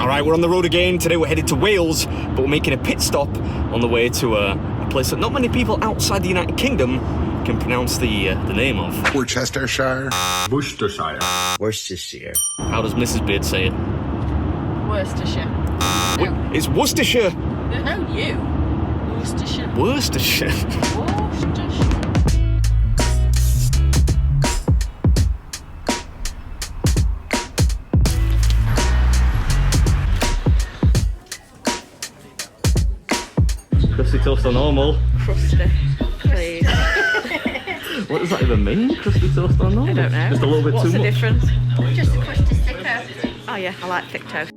Alright, we're on the road again. Today we're headed to Wales, but we're making a pit stop on the way to a place that not many people outside the United Kingdom can pronounce the name of. Worcestershire. Worcestershire. Worcestershire. How does Mrs. Beard say it? Worcestershire. No. It's Worcestershire. No, you. Worcestershire. Worcestershire. Worcestershire. Crusty toast on normal. Crusty, please. What does that even mean? Crusty toast on normal? I don't know. Just a little bit What's too much. the difference? Just a crusty sticker. Oh yeah, I like thick toast.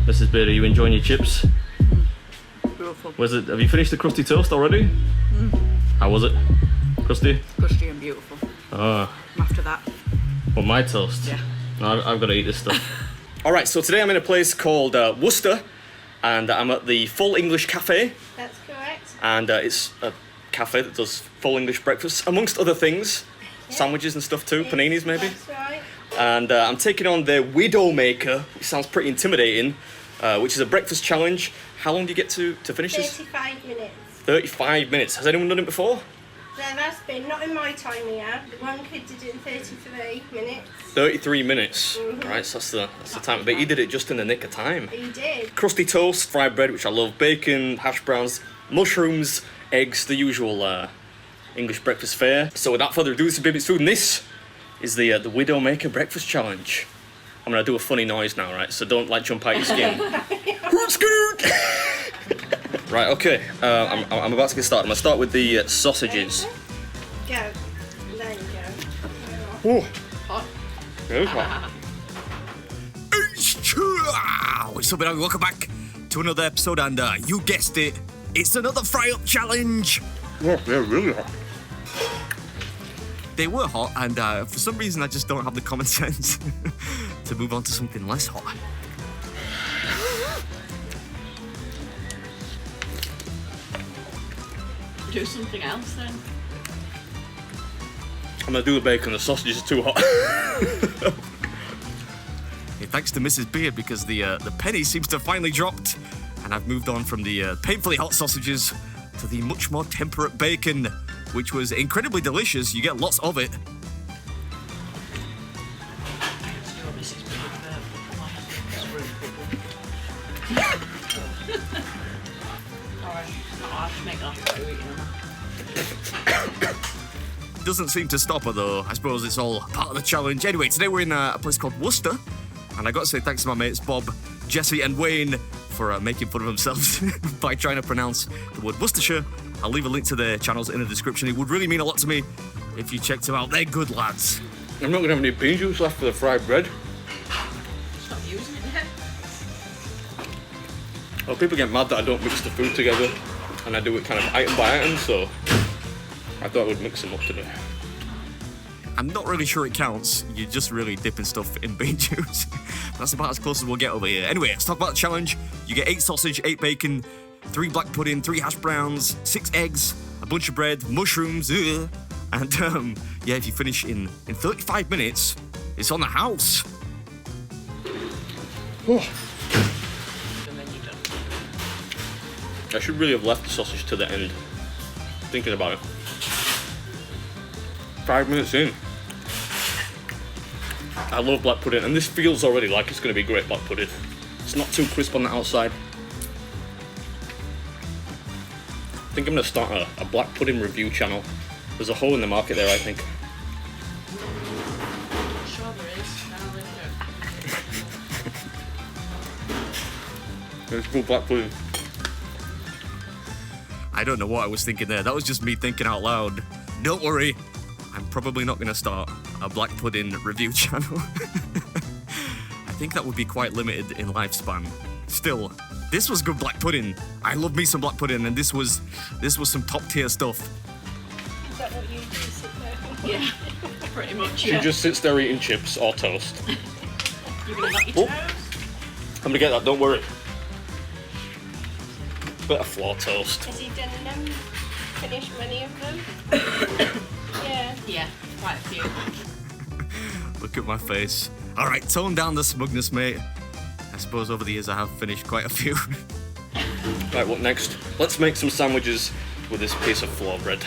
Mrs. Beard, are you enjoying your chips? Beautiful. Was it? Have you finished the crusty toast already? How was it? Crusty? Crusty and beautiful. Ah. After that. Well, my toast. Yeah. No, I've got to eat this stuff. Alright, so today I'm in a place called Worcester, and I'm at the Full English Cafe, That's correct. and it's a cafe that does full English breakfast, amongst other things. Sandwiches and stuff too, paninis maybe. That's right. And I'm taking on the Widowmaker, which sounds pretty intimidating, which is a breakfast challenge. How long do you get to finish this? 35 minutes. 35 minutes. Has anyone done it before? There has been, not in my time here. One kid did it in 33 minutes. 33 minutes. Right, so that's the time. But he did it just in the nick of time. He did. Crusty toast, fried bread, which I love, bacon, hash browns, mushrooms, eggs, the usual English breakfast fare. So without further ado, this is BeardMeatsFood, and this is the Widowmaker breakfast challenge. I'm gonna do a funny noise now, right? So don't like jump out your skin. Right, okay. I'm about to get started. I'm gonna start with the sausages. Go. There you go. Oh, Hot. very hot. What's up, everybody? Welcome back to another episode, and you guessed it, it's another fry-up challenge. Yeah, they're really hot. They were hot, and for some reason I just don't have the common sense to move on to something less hot. Do something else then. I'm gonna do the bacon, the sausage is too hot. Hey, thanks to Mrs. Beard, because the penny seems to have finally dropped, and I've moved on from the painfully hot sausages to the much more temperate bacon, which was incredibly delicious. You get lots of it. Doesn't seem to stop her though. I suppose it's all part of the challenge. Anyway, today we're in a place called Worcester, and I got to say thanks to my mates Bob, Jesse and Wayne for making fun of themselves by trying to pronounce the word Worcestershire. I'll leave a link to their channels in the description. It would really mean a lot to me if you checked them out. They're good lads. I'm not gonna have any bean juice left for the fried bread. Stop using it yet. Well, people get mad that I don't mix the food together, and I do it kind of item by item, so I thought I would mix them up today. I'm not really sure it counts. You're just really dipping stuff in bean juice. That's about as close as we'll get over here. Anyway, let's talk about the challenge. You get 8 sausage, 8 bacon, 3 black pudding, 3 hash browns, 6 eggs, a bunch of bread, mushrooms, and yeah, if you finish in 35 minutes, it's on the house. Oh. And then you're done. I should really have left the sausage to the end. Thinking about it. 5 minutes in. I love black pudding, and this feels already like it's going to be great black pudding. It's not too crisp on the outside. I think I'm going to start a black pudding review channel. There's a hole in the market there, I think. Sure there is. Now It's good black pudding. I don't know what I was thinking there. That was just me thinking out loud. Don't worry. I'm probably not going to start a black pudding review channel. I think that would be quite limited in lifespan. Still, this was good black pudding. I love me some black pudding, and this was some top tier stuff. Is that what you do, sit there? Yeah, pretty much. She just sits there eating chips or toast. You're gonna knock your Oh. toes? I'm gonna get that, don't worry. Bit of floor toast. Has he done finished many of them? Yeah. quite a few. Look at my face. All right, tone down the smugness, mate. I suppose over the years I have finished quite a few. Right, what next? Let's make some sandwiches with this piece of flour bread.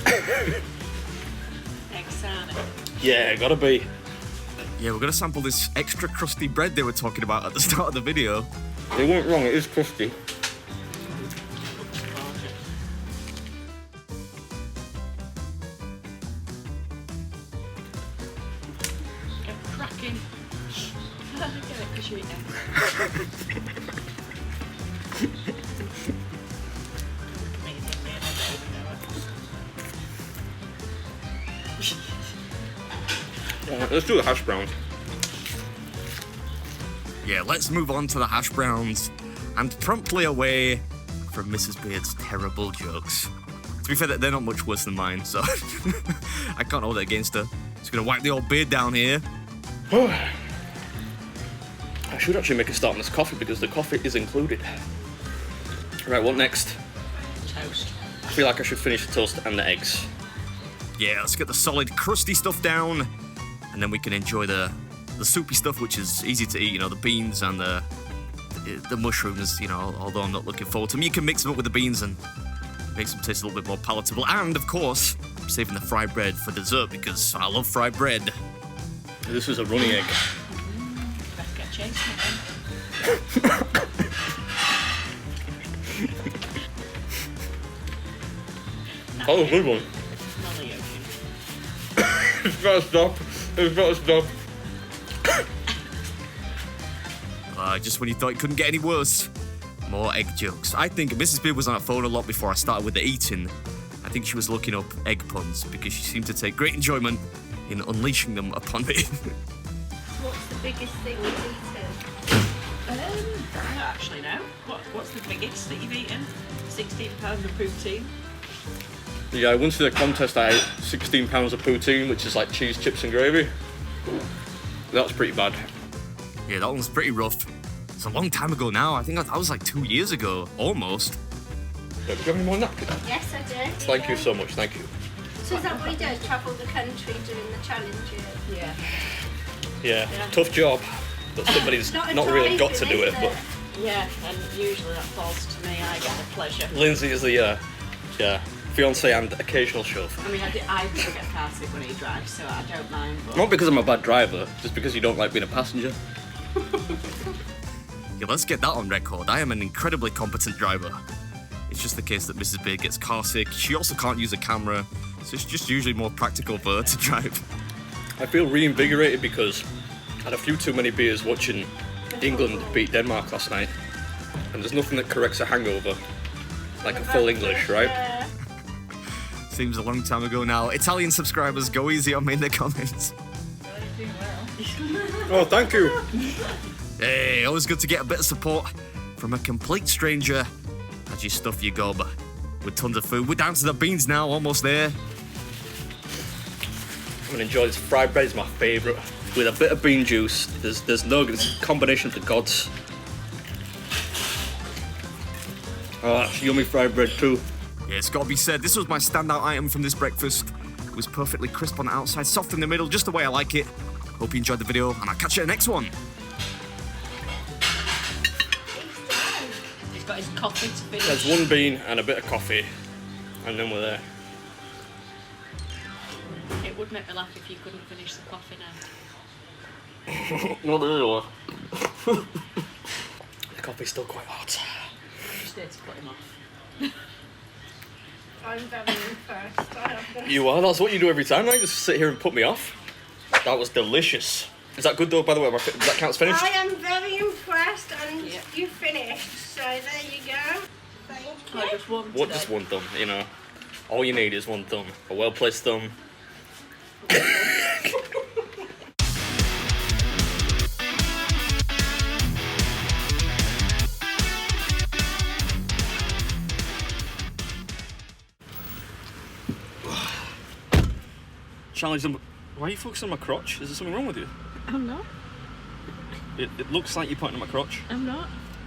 Egg salad. Yeah, gotta be. Yeah, we're gonna sample this extra crusty bread they were talking about at the start of the video. They weren't wrong, it is crusty. Get cracking. Get it because you eat eggs. Alright, let's do the hash browns. Yeah, let's move on to the hash browns and promptly away from Mrs. Beard's terrible jokes. To be fair, they're not much worse than mine, so I can't hold it against her. Just gonna wipe the old beard down here. I should actually make a start on this coffee because the coffee is included. Right, what next? Toast. I feel like I should finish the toast and the eggs. Yeah, let's get the solid crusty stuff down, and then we can enjoy the soupy stuff, which is easy to eat, you know, the beans and the mushrooms, you know, although I'm not looking forward to them. You can mix them up with the beans and make them taste a little bit more palatable. And, of course, I'm saving the fried bread for dessert because I love fried bread. This is a runny egg. Better get chasing it Oh, good one. Not the yolk. It's better stop. It's better stop. Just when you thought it couldn't get any worse. More egg jokes. I think Mrs. Beard was on her phone a lot before I started with the eating. I think she was looking up egg puns because she seemed to take great enjoyment in unleashing them upon me. What's the biggest thing you've eaten? I don't actually know. What's the biggest that you've eaten? 16 pounds of poutine. Yeah, I went to the contest, I ate 16 pounds of poutine, which is like cheese, chips and gravy. That was pretty bad. Yeah, that one's pretty rough. It's a long time ago now. I think that was like 2 years ago, almost. Yeah, do you have any more napkins? Yes, I do. Thank you so much, thank you. So is that what he does? Travel the country doing the challenges? Yeah. Yeah, tough job, but somebody's Not a not really got to driving, do it. is But Yeah, and usually that falls to me. I get the pleasure. Lindsay is the fiance and occasional chauffeur. I mean, I do get car sick when he drives, so I don't mind. But Not because I'm a bad driver, just because you don't like being a passenger. Yeah, let's get that on record. I am an incredibly competent driver. It's just the case that Mrs. Beard gets car sick. She also can't use a camera, so it's just usually more practical for her to drive. I feel reinvigorated because I had a few too many beers watching England beat Denmark last night. And there's nothing that corrects a hangover like a full English, right? Seems a long time ago now. Italian subscribers, go easy on me in the comments. Oh, thank you. Hey, always good to get a bit of support from a complete stranger as you stuff your gob with tons of food. We're down to the beans now, almost there. I'm gonna enjoy this fried bread, it's my favourite. With a bit of bean juice, there's no good, it's a combination for gods. Oh, that's yummy fried bread too. Yeah, it's gotta be said, this was my standout item from this breakfast. It was perfectly crisp on the outside, soft in the middle, just the way I like it. Hope you enjoyed the video, and I'll catch you in the next one. he's got his coffee to finish. There's one bean and a bit of coffee, and then we're there. It would make me laugh if you couldn't finish the coffee now. Not really. The coffee's still quite hot. Just there to put him off. I'm very impressed. You are? That's what you do every time, right? Just sit here and put me off. That was delicious. Is that good though, by the way? That counts finished? I am very impressed and Yeah. you finished, so there you go. Thank you. I just one What, today. just one thumb, you know? All you need is one thumb. A well-placed thumb. Challenge them. Why are you focusing on my crotch? Is there something wrong with you? I'm not. It looks like you're pointing at my crotch. I'm not.